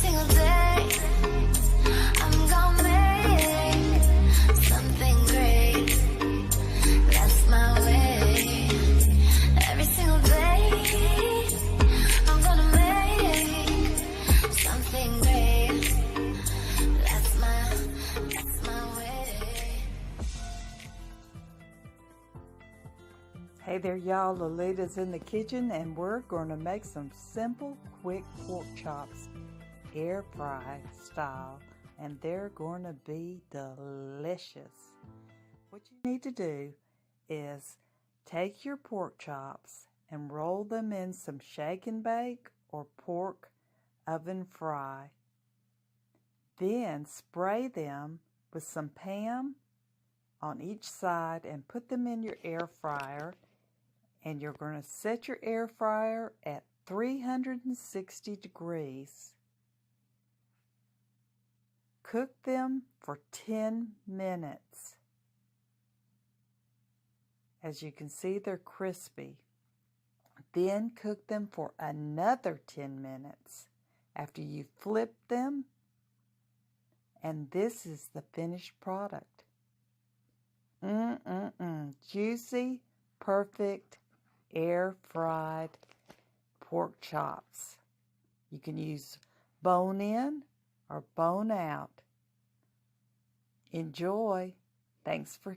single day, I'm gonna make something great. That's my way. Every single day, I'm gonna make something great. That's my way. Hey there y'all, Lolita's in the kitchen and we're going to make some simple, quick pork chops, air fry style, and they're going to be delicious. What you need to do is take your pork chops and roll them in some Shaje Bake or pork oven fry. Then spray them with some Pam on each side and put them in your air fryer. And you're going to set your air fryer at 360 degrees. Cook them for 10 minutes. As you can see, they're crispy. Then cook them for another 10 minutes after you flip them. And this is the finished product. Juicy, perfect, air-fried pork chops. You can use bone in or bone out. Enjoy. Thanks for